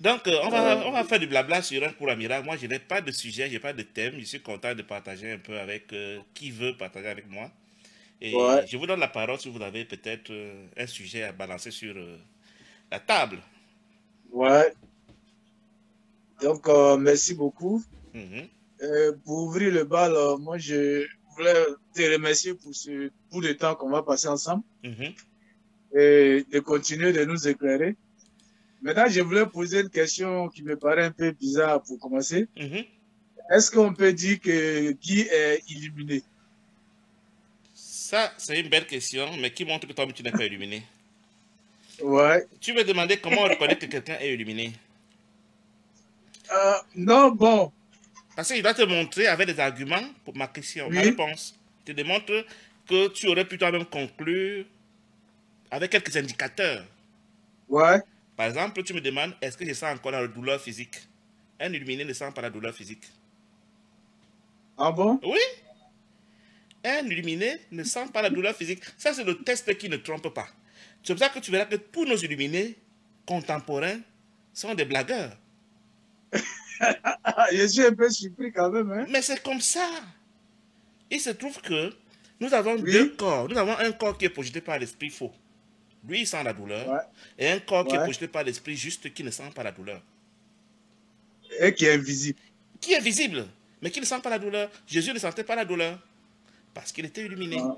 Donc, on va faire du blabla sur un cours à miracle. Moi, je n'ai pas de sujet, je n'ai pas de thème. Je suis content de partager un peu avec qui veut partager avec moi. Et Ouais, je vous donne la parole si vous avez peut-être un sujet à balancer sur la table. ouais. Donc, merci beaucoup. Mhm, Pour ouvrir le bal, moi, je voulais te remercier pour ce bout de temps qu'on va passer ensemble mhm, et de continuer de nous éclairer. Maintenant, je voulais poser une question qui me paraît un peu bizarre pour commencer. mhm. Est-ce qu'on peut dire que Guy est illuminé? Ça, c'est une belle question, mais qui montre que toi, tu n'es pas illuminé. Ouais. Tu me demandais comment on reconnaît que quelqu'un est illuminé. Non, bon, Parce qu'il doit te montrer avec des arguments pour ma question, ma oui, réponse. Il te démontre que tu aurais pu toi-même conclure avec quelques indicateurs. ouais. Par exemple, tu me demandes, est-ce que je sens encore la douleur physique? Un illuminé ne sent pas la douleur physique. Ah bon? Oui, un illuminé ne sent pas la douleur physique. Ça, c'est le test qui ne trompe pas. C'est pour ça que tu verras que tous nos illuminés contemporains sont des blagueurs. Je suis un peu surpris quand même, hein? Mais c'est comme ça. Il se trouve que nous avons deux Oui, corps. Nous avons un corps qui est projeté par l'esprit faux. Lui, il sent la douleur. ouais, Et un corps qui est ouais. projeté par l'esprit juste qui ne sent pas la douleur. Et qui est invisible. Qui est visible, mais qui ne sent pas la douleur. Jésus ne sentait pas la douleur parce qu'il était illuminé. Ah,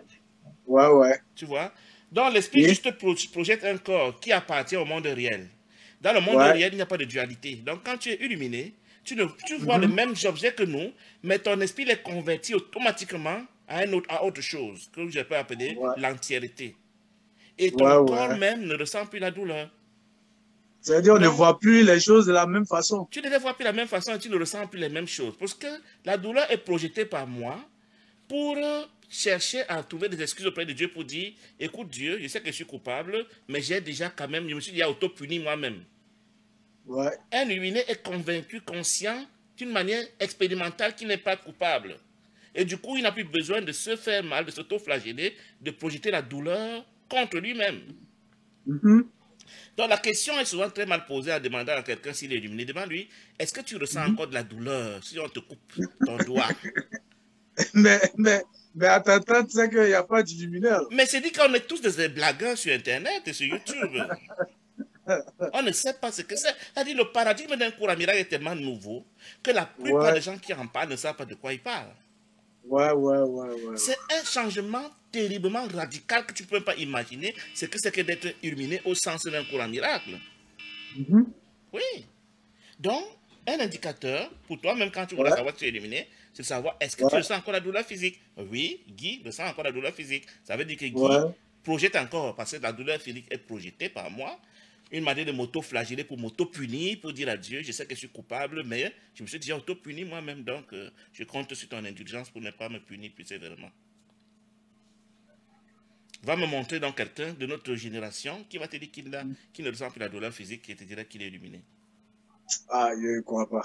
ouais, ouais. Tu vois? Donc l'esprit Oui, juste projette un corps qui appartient au monde réel. Dans le monde ouais. réel, il n'y a pas de dualité. Donc quand tu es illuminé, tu vois les Mhm. mêmes objets que nous, mais ton esprit les convertit automatiquement à autre chose, que je peux appeler Ouais, l'entièreté. Et ton ouais, corps ouais. même ne ressent plus la douleur. C'est-à-dire, on ne Donc, voit plus les choses de la même façon. tu ne les vois plus de la même façon et tu ne ressens plus les mêmes choses. Parce que la douleur est projetée par moi pour chercher à trouver des excuses auprès de Dieu pour dire, écoute Dieu, je sais que je suis coupable, mais j'ai déjà quand même, je me suis déjà auto-puni moi-même. Ouais. Un illuminé est convaincu, conscient, d'une manière expérimentale qu'il n'est pas coupable. Et du coup, il n'a plus besoin de se faire mal, de s'auto-flageller, de projeter la douleur contre lui-même. Mhm. Donc la question est souvent très mal posée en demandant à quelqu'un s'il est illuminé. Demande-lui, est-ce que tu ressens Mhm. encore de la douleur si on te coupe ton doigt? Mais, mais, mais à t'entendre, tu sais qu'il n'y a pas d'illuminaire. Mais c'est dit qu'on est tous des blagueurs sur Internet et sur YouTube. On ne sait pas ce que c'est. C'est-à-dire le paradigme d'un cours à miracle est tellement nouveau que la plupart Ouais, des gens qui en parlent ne savent pas de quoi ils parlent. ouais, ouais, ouais, ouais, C'est un changement terriblement radical que tu ne peux pas imaginer ce que c'est que d'être illuminé au sens d'un cours à miracle. ouais. Oui. Donc, un indicateur, pour toi, même quand tu voudrais Ouais, savoir si tu es illuminé, c'est de savoir est-ce que tu ouais, ressens encore la douleur physique? Oui, Guy ressent encore la douleur physique. Ça veut dire que Guy ouais. projette encore, parce que la douleur physique est projetée par moi, une manière de m'auto-flageller pour m'auto-punir, pour dire à Dieu, je sais que je suis coupable, mais je me suis déjà auto-puni moi-même, donc je compte sur ton indulgence pour ne pas me punir plus sévèrement. Va me montrer donc quelqu'un de notre génération qui va te dire qu'il ne ressent plus la douleur physique et te dira qu'il est illuminé. Ah, je ne crois pas.